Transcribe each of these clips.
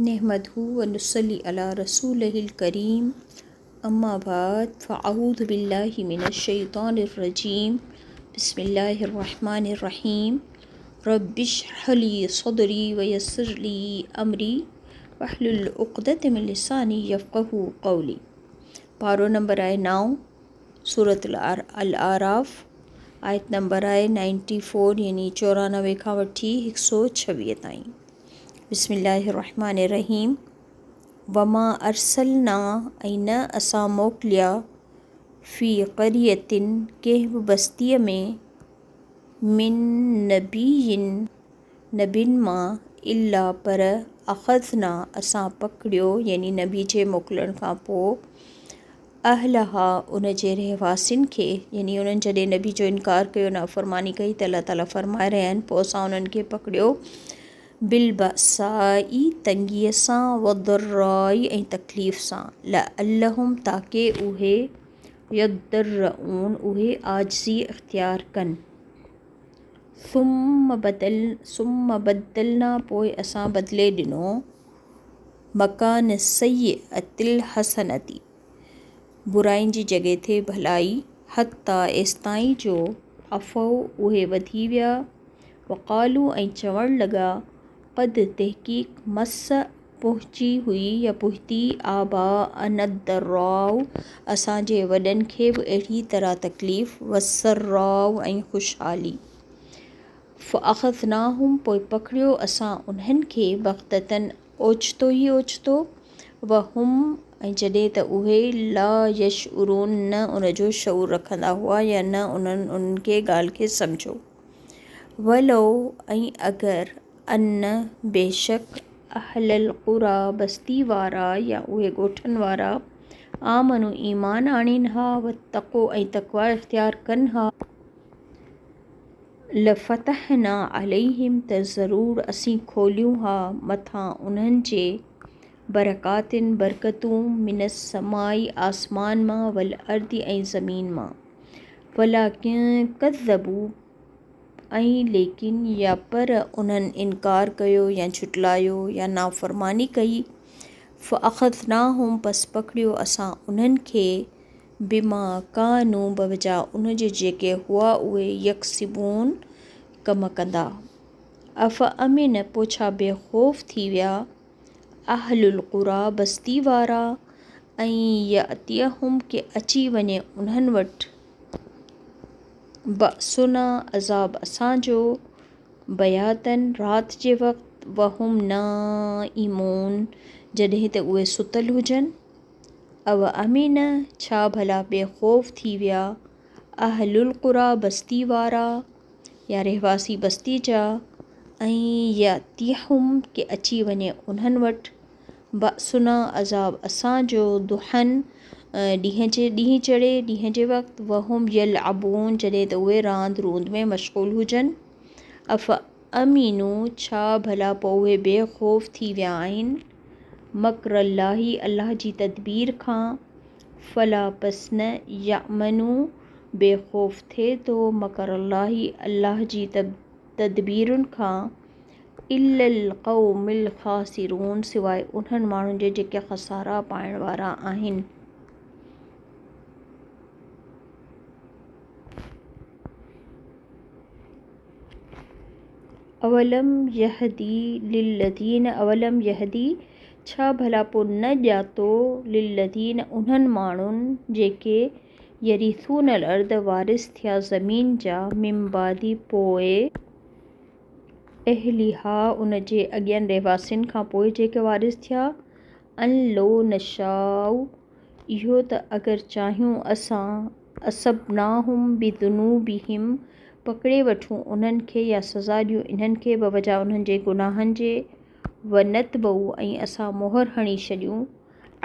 नहमदहु व नुसल्ली अला रसूलिहिल करीम अम्मा बाद फ़अऊज़ु बिल्लाहि मिनश शैतानिर रजीम बिस्मिल्लाहिर रहमानिर रहीम रब्बिश्रह ली सदरी व यस्सिर ली अमरी वहलुल उक़दतम मिन लिसानी यफ़क़हू क़ौली। पारो नंबर आहे 9 सूरत अल आराफ, आयत नंबर आहे 94 यानी 94 खां वठी 126 ताईं। बिस्मिल्लाहिर्रहमानिर्रहीम। वमा अरसलना ऐं न असां मोकिलिया फ़ी क़रियतिन कंहिं बि बस्तीअ में मिन नबियुनि मां इल्ला पर अख़ज़ना असां पकड़ियो यानी नबी जे मोकिलण खां पोइ अहलहा उन जे रहवासियुनि खे यानी उन्हनि जॾहिं नबी जो इनकार कयो नाफ़रमानी कई त अल्लाह ताला फ़रमाए रहिया आहिनि पोइ असां उन्हनि खे पकड़ियो बिलबसाई तंगीअ सां वदर्राई ऐं तकलीफ़ सां लअल्लहुम ताके उहे यदर्रऊन उहे आजिज़ी इख़्तियार कनि। सुम्म बदलना पोइ असां बदिले ॾिनो मकान सय्यअतिल हसनती बुराइनि जी जॻह ते भलाई हता एसिताईं जो अफ़ौ उहे वधी विया वक़ालू ऐं चवणु लॻा क़द तहक़ीक़ मस पहुची हुई या पुहती आबा अनदर्राउ असांजे वॾनि खे बि अहिड़ी तरह तकलीफ़ वसर्राउ ऐं ख़ुशहाली फ़अख़ज़नाहुम पोइ पकड़ियो असां उन्हनि खे बग़्ततन ओचितो ई ओचितो वहुम ऐं जॾहिं त उहे ला यशउरून न उन जो शऊर रखंदा हुआ या न उन्हनि खे ॻाल्हि खे सम्झो। वलो ऐं अगरि अन बेशक अहलल क़ुरा बस्ती वारा या उहे ॻोठनि वारा आमनु ईमान आणीनि हा वतक़ो ऐं तक़वा इख़्तियार कनि हा लफ़तहना अलैहिम त ज़रूरु असीं खोलियूं हा मथां उन्हनि जे बरकातिन बरकतूं मिनस समाई आसमान मां वल अर्दी ऐं ज़मीन मां वलाकिन कज़्ज़बू ऐं लेकिन या पर उन्हनि इनकार कयो या झुटलायो या नाफ़रमानी कई फ़अख़ज़नाहुम पस पकड़ियो असां उन्हनि खे बिमा कानू बवजा उन जे जेके हुआ उहे यकसिबून कम कंदा। अफ़ अमिन पोइ छा बेख़ौफ़ थी विया अहलुल क़ुरा बस्ती वारा ऐं यअतियहुम के अची वञे उन्हनि वटि बअसुना अज़ाब असांजो बयातन राति जे वक़्तु वहुम नाइमून जॾहिं त उहे सुतल हुजनि। अव अमीन छा भला बेख़ौफ़ थी विया अहलुल क़ुरा बस्ती वारा या रहवासी बस्ती जा ऐं यअतियहुम के अची वञे उन्हनि वटि बअसुना अज़ाब असांजो दुहन ॾींहं चढ़े ॾींहं जे वक़्तु वहुम यलअबून जॾहिं त उहे रांदि रूंद में मशग़ूल हुजनि। अफ़ अमीनू छा भला पोइ उहे बेख़ौफ़ थी विया आहिनि मकरल्लाही अल्लाह जी तदबीर खां फला पस न यअमनू बेख़ौफ़ थिए थो मकरल्लाही अल्लाह जी तदबीरुनि खां इल्लल क़ौमिल ख़ासिरून सिवाइ उन्हनि माण्हुनि जे जेके ख़सारा पाइण वारा आहिनि। अवलम यहदी छा भला पोइ न ॼातो लिल्लदीन उन्हनि माण्हुनि जेके यरिसूनल अर्द वारिस थिया ज़मीन जा मिमबादी पोइ अहलिहा उन जे अॻियनि रहवासियुनि खां पोइ जेके वारिस थिया अन लो नशाउ इहो त अगरि चाहियूं असां असबनाहुम बिदुनूबिहिम पकड़े वठूं उन्हनि खे या सज़ा ॾियूं इन्हनि खे बवजा उन्हनि जे गुनाहनि जे वनतबऊ ऐं असां मोहर हणी छॾियूं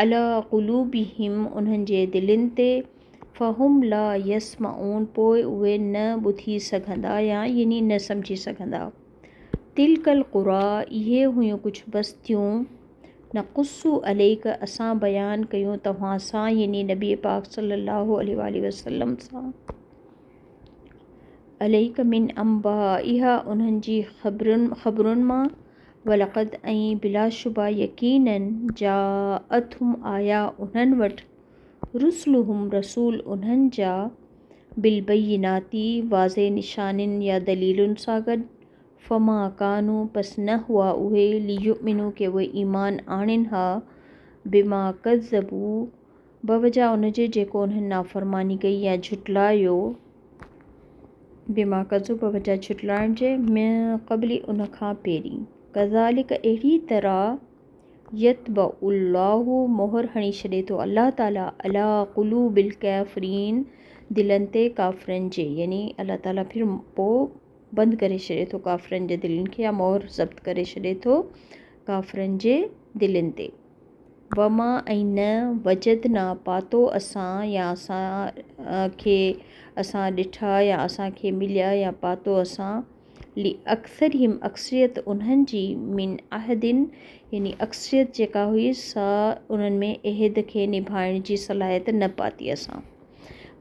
अला क़ुलूबिहिम उन्हनि जे दिलनि ते फ़हुम ला यसमाऊन पोइ उहे न ॿुधी सघंदा या यानी न सम्झी सघंदा। तिलकल क़ुरा इहे हुयूं कुझु बस्तियूं नक़ुस्सु अलैक असां बयानु कयूं तव्हां सां यानी नबी पाक सल्लल्लाहु अलैहि वसल्लम सां अलैक मिन अंबा इहा उन्हनि जी ख़बरुनि मां वलक़द ऐं बिलाशुबा यकीनन जाअतहुम आया उन्हनि वटि रुसुलुहुम रसूल उन्हनि जा बिलबय्यिनाती वाज़े निशानिन या दलीलुनि सां गॾु फ़मा कानू पस न हुआ उहे लियुमिनू के उहे ईमान आणिन हा बिमा कज़्ज़बू बवजा उनजे जेको उन्हनि नाफ़रमानी कई या झुटलायो बिमा कज़्ज़बू बवजा झुटलाइण जे में क़बली उन खां पहिरीं कज़ालिक अहिड़ी तरह यतबउल्लाहु मोहर हणी छॾे थो अल्लाह ताला अला क़ुलूबिल काफ़िरीन दिलनि ते काफ़िरनि जे यानी अल्लाह ताला फिर पोइ बंदि करे छॾे थो काफ़िरनि जे दिलनि खे या मोहर ज़ब्त करे छॾे थो काफ़िरनि जे दिलनि ते वमा ऐं न वजदना पातो असां या असांखे असां ॾिठा या असांखे मिलिया या पातो असां ली अक्सरिहिम अक्सरियत उन्हनि जी मिन अहदिन यानी अक्सरियत जेका हुई सा उन्हनि में अहद खे निभाइण जी सलाहियत न पाती असां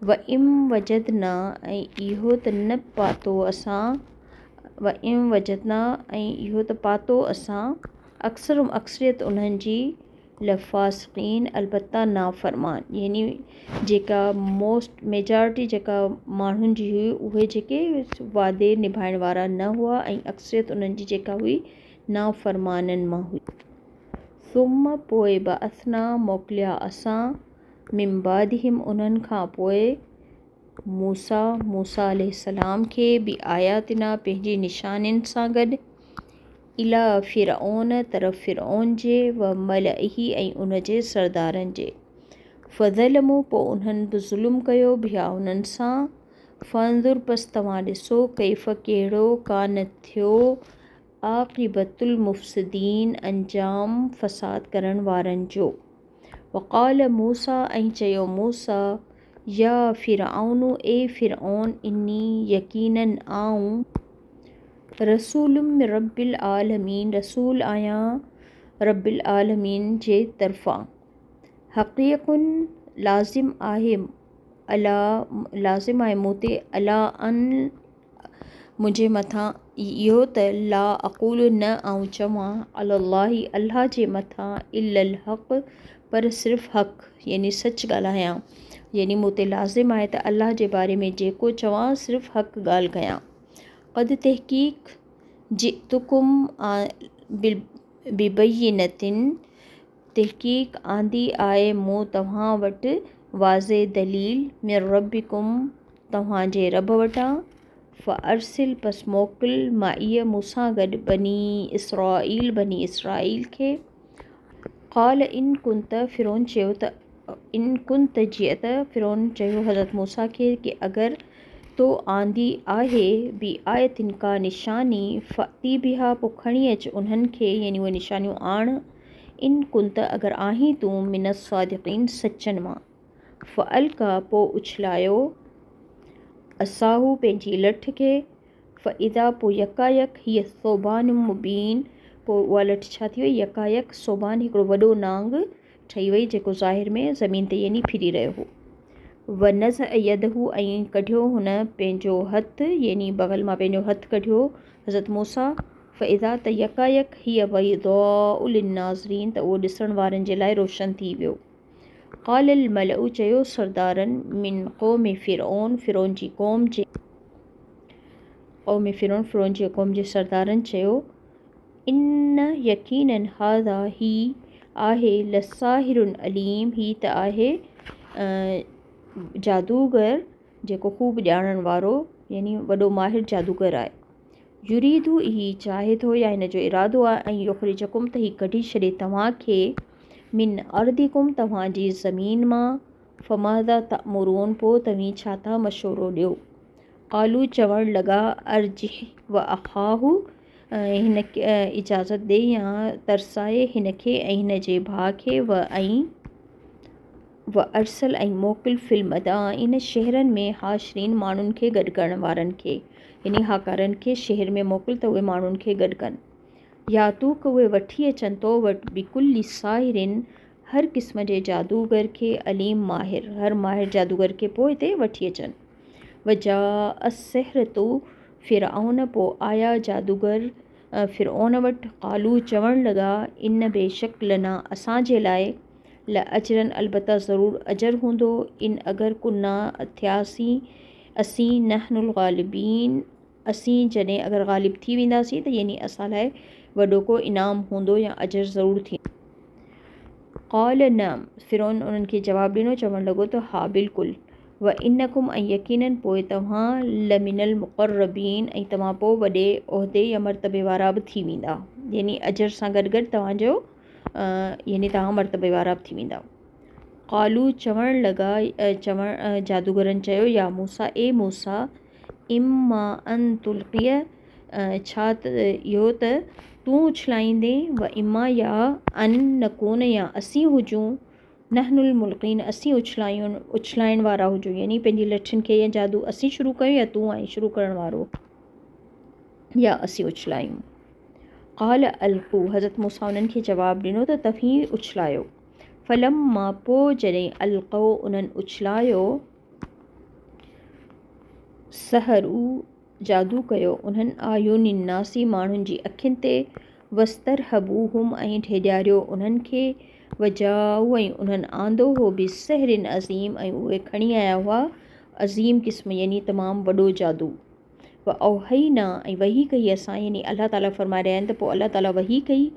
व इम वजदना ऐं इहो त न पातो असां व इम वजदना ऐं इहो त पातो असां अक्सरियत उन्हनि जी लफ़ासिक़ीन अलबत्ता नाफ़रमान यानी जेका मोस्ट मेजॉरिटी जेका माण्हुनि जी हुई उहे जेके वादे निभाइण वारा न हुआ ऐं अक्सरियत उन्हनि जी जेका हुई नाफ़रमाननि मां हुई सुम पोइ बअसना मोकिलिया असां मिमबादिहिम उन्हनि खां पोइ मूसा अलैहिस्सलाम खे बि आयातिना पंहिंजी निशानियुनि सां गॾु इला फ़िरऔन तरफ़ फ़िरऔन जे व मलइही ऐं उनजे सरदारनि जे फ़ज़लमू पोइ उन्हनि बि ज़ुल्म कयो बिया उन्हनि सां फ़ंज़ुर बसि तव्हां ॾिसो कैफ़ कहिड़ो कान थियो आक़िबतुल मुफ़्सिदीन अंजाम फ़साद करण वारनि जो वक़ाल मूसा ऐं चयो मूसा या फ़िरऔन ए फ़िरऔन इन्नी यकीनन आऊं रसूलुम रब्बिल आलमीन रसूल आहियां रब्बिल आलमीन जे तरफ़ां हक़ीक़ुन लाज़िम आहे मूं ते अला अन मुंहिंजे मथां इहो त ला अक़ूल न आऊं चवां अलाही अल्लाह जे मथां इल्लल हक़ पर सिर्फ़ु हक़ यानी सच ॻाल्हायां यानी मूं ते लाज़िम आहे त अल्लाह जे बारे में जेको चवां सिर्फ़ु हक़ ॻाल्हि कयां क़द तहक़ीक़ जितुकुम बिबय्यिनतिन तहक़ीक़ आंदी आहे मूं तव्हां वटि वाज़े दलील मिर रब्बिकुम तव्हांजे रब वटां फ़अरसिल पस मोकिल माईअ मूंसां गॾु बनी इसराईल खे क़ाल इन कुंत फ़िरौन चयो त इन कुंत जीअं त फ़िरौन चयो हज़रत मूसा खे कि अगरि तो आंदी आहे बि आयतिन का निशानी फ़ती बिहा पोइ खणी अच उन्हनि खे यानी उहे निशानियूं आण इन कुंत अगरि आहीं तूं मिन सादिक़ीन सचनि मां फ़अल्का पोइ उछलायो असाहू पंहिंजी लठ खे फ़इदा पोइ यकायक हीअ सोबान मुबीन पोइ उहा लठ छा थी वई यकायक सोबान हिकिड़ो वॾो नांग ठही वई जेको ज़ाहिर में ज़मीन ते यानी फिरी रहियो हो व नज़ यदहू ऐं कढियो हुन पंहिंजो हथु यानी बग़ल मां पंहिंजो हथु कढियो हज़रत मूसा फ़इदा त यकायक हीअ बैदाउ लिन्नाज़रीन त उहो ॾिसण वारनि जे लाइ रोशन थी वियो क़ालिल मलउ चयो सरदारनि मिन क़ौम फ़िरौन जी क़ौम जे फ़िरौन जी क़ौम जे सरदारनि चयो इन यकीनन हाज़ा ही आहे लसाहिरुन अलीम ही त आहे जादूगर जेको ख़ूब ॼाणण वारो यानी वॾो माहिर जादूगर आहे युरीदू ही चाहे थो या हिन जो इरादो आहे ऐं युख़रिजकुम त ही कढी छॾे तव्हांखे मिन अर्दिकुम तव्हांजी ज़मीन मां फ़माज़ा तअमुरून पोइ तव्हीं छा था मशवरो ॾियो क़ालू चवणु लॻा अर्जिह व अख़ाहू हिन इजाज़त ॾे या तरसाए हिन खे ऐं हिन जे भाउ खे व अरसल ऐं मोकिल फ़िल्म इन शहरनि में हाशरीन माण्हुनि खे गॾु करण वारनि खे यानी हाकारनि खे शहर में मोकिल त उहे माण्हुनि खे गॾु कनि या तू क उहे वठी अचनि तो वटि बिकुल साहिरिन हर क़िस्म जे जादूगर खे अलीम माहिर हर माहिर जादूगर खे पोइ हिते वठी अचनि वजा असहर तो फ़िरऔन पोइ आया जादूगर फ़िरऔन वटि। क़ालू चवणु लॻा इन बेशक लना असांजे लाइ ल अजरन अलबत्ता ज़रूरु अजर हूंदो इन अगरि कुन्ना थियासीं असीं नहनुल ग़ालिबीन असीं जॾहिं अगरि ग़ालिब थी वेंदासीं त यानी असां लाइ वॾो को इनाम हूंदो या अजर ज़रूरु थी। क़ाल नअम फ़िरऔन उन्हनि खे जवाबु ॾिनो चवणु लॻो त हा बिल्कुलु। व इन्नकुम ऐं यकीनन पोइ तव्हां लमिनल मुक़र्रबीन ऐं तव्हां पोइ वॾे उहिदे या मर्तबे वारा बि थी वेंदा यानी अजर सां गॾु गॾु तव्हांजो यानी तव्हां मर्तबे वारा बि थी वेंदा। क़ालू चवणु लॻा जादूगरनि चयो या मूसा ए मूसा इम्मा अन तुल्क़िय छा इहो त तूं उछलाईंदे व इम्मा या अन नकून या असीं हुजूं नहनुल मुल्क़ीन असीं उछलाइण वारा हुजूं यानी पंहिंजी लठियुनि खे या जादू असीं शुरू कयूं या तूं आई शुरू करण वारो या असीं उछलायूं। क़ाल अलक़ू हज़रत मूसा उन्हनि खे जवाबु ॾिनो त तव्हीं उछलायो। फलम मां पोइ जॾहिं अलक़ो उन्हनि उछलायो सहरू जादू कयो उन्हनि आयुनि नासी माण्हुनि जी अखियुनि ते वस्तर हबूहुम ऐं ढेॾियारियो उन्हनि खे वजाऊ ऐं उन्हनि आंदो हो बि सहरिन अज़ीम ऐं उहे खणी आया हुआ अज़ीम क़िस्म यानी तमामु वॾो जादू। व औहईना ऐं वही कई असां यानी अलाह ताला फरमाए रहिया आहिनि त पोइ अलाह ताला वही कई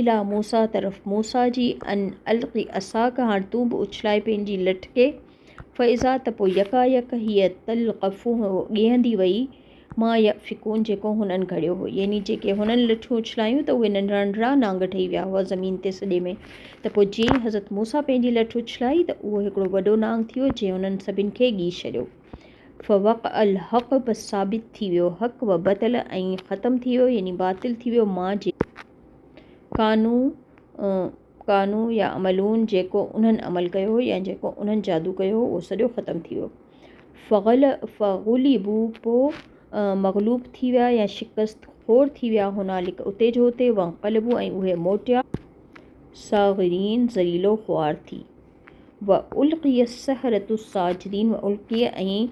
इला मूसा तरफ़ मूसा जी अन अलक़ी असा का हाणे तूं बि उछलाए पंहिंजी लठ खे फ़ैज़ा त पोइ यकायक हीअ तलक़फ़ू ॻेहंदी वई मां यफ़िकून जेको हुननि घड़ियो हो यानी जेके हुननि लठूं उछलायूं त उहे नंढड़ा नंढड़ा नांग ठही विया हुआ ज़मीन ते सॼे में। त पोइ जीअं हज़रत मूसा पंहिंजी लठ उछलाई त उहो हिकिड़ो वॾो नांग थी वियो जंहिं हुननि सभिनि खे ॻी छॾियो। फ़वक़ अल हक़ बि साबित थी वियो हक़ व बतल ऐं ख़तमु थी वियो यानी बातिल थी वियो मां जे कानू या अमलून जेको उन्हनि अमल कयो हो या जेको उन्हनि जादू कयो हो उहो सॼो ख़तमु थी वियो। फ़ग़ुलिबू पोइ मग़लूब थी विया या शिकस्त खोर थी विया हुनालिक उते जो उते वंक़लबू ऐं उहे मोटिया साग़िरीन ज़लीलो ख़्वार थी। व उल्क़िय सहरतु साजिदीन व उल्क़िय ऐं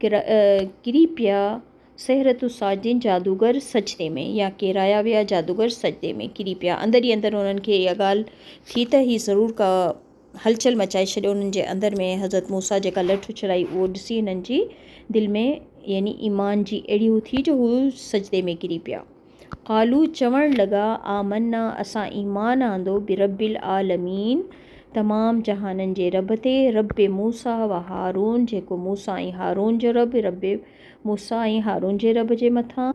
किरी पिया सहरतु साजिदीन जादूगर सजदे में या किराया विया जादूगर सजदे में किरी पिया अंदरि ई अंदरि उन्हनि खे इहा ॻाल्हि थी त ही ज़रूरु का हलचल मचाए छॾियो उन्हनि जे अंदरि में हज़रत मूसा जेका लठ उछलाई उहो ॾिसी हिननि जी दिलि में यानी ईमान जी अहिड़ी हू थी जो हू सजदे में किरी पिया। क़ालू चवणु लॻा आमन्ना असां ईमान आंदो बिरबिल आलमीन तमामु जहाननि जे रब ते रब मूसा व हारून जेको मूसा ऐं हारून जो रब रब मूसा ऐं हारून जे रब जे मथां।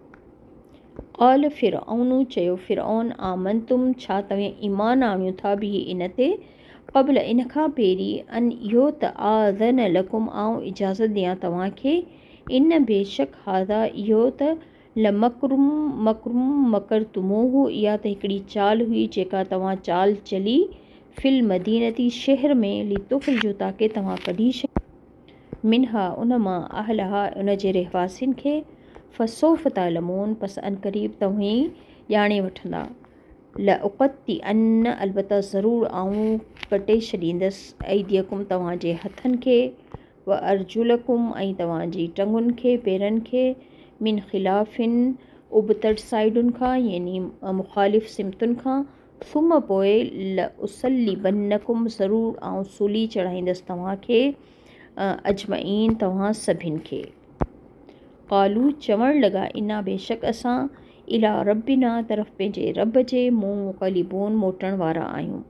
क़ाल फ़िरऔन चयो फ़िरऔन आमनतुम छा तव्हां ईमान आणियो था बि इन ते क़ब्ल इन खां पहिरीं अन इहो त आज़न लकुम आऊं इजाज़त ॾियां तव्हांखे इन बेशक हादा इहो त मकरुम मकरतुमूहु इहा त हिकिड़ी चाल हुई जेका तव्हां चाल चली फिल मदीनती शहर में लितुख़रिजो ताकी तव्हां कढी मिनहा उन मां अहलहा उन जे रहवासियुनि खे फ़सौफ़ तालमून पस अनक़रीब तव्हीं ॼाणे वठंदा। ल उक़ती अन अलबत्ता ज़रूरु आऊं कटे छॾींदसि ऐदियकुम तव्हांजे हथनि खे व अर्जुलकुम ऐं तव्हांजी टंगुनि खे पेरनि खे मिन ख़िलाफ़िन उबतड़ साइडुनि खां यानी मुख़ालिफ़ सिमतुनि खां सुम पोइ ल उसल्लिबन्नकुम ज़रूरु आऊं सूली चढ़ाईंदसि तव्हांखे अजमईन तव्हां सभिनि खे। क़ालू चवणु लॻा इना बेशक असां इला रबिना तरफ़ पंहिंजे रब जे मुंक़लिबून मोटण वारा आहियूं।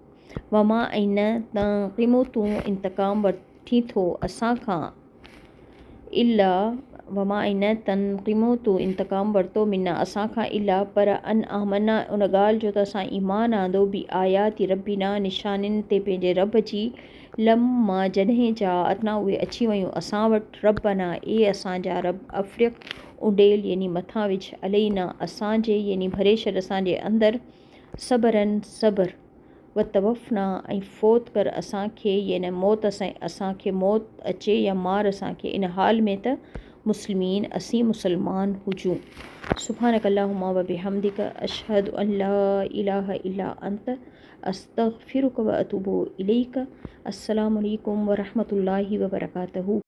वमा ऐं न तंक़िमु तूं इंतक़ाम वठी थो असां खां इला वमा ऐं न तंक़िमु तूं इंतक़ाम वरितो मिना असां खां इला पर अन आमना उन ॻाल्हि जो त असां ईमान आंदो बि आयाती रबिना निशानियुनि ते पंहिंजे रब जी लम मां जॾहिं जा अतना उहे अची वियूं असां वटि रबना ए असांजा रब अफ़रिक उडेल यानी मथां विझ अलैना असांजे यानी भरे छॾ असांजे अंदरि सबरन सब्र व तवफ़ना ऐं फ़ौत कर असांखे यानी मौत असांखे मौत अचे या मार असांखे इन हाल में त मुस्लिमीन असीं मुसलमान हुजूं। सुब्हानक अल्लाहुम्मा व बिहम्दिका अशहदु अन ला इलाहा इल्ला अंत अस्तग़फिरुक व अतूबु इलैक। अस्सलामु अलैकुम व रहमतुल्लाहि व बरकातहू।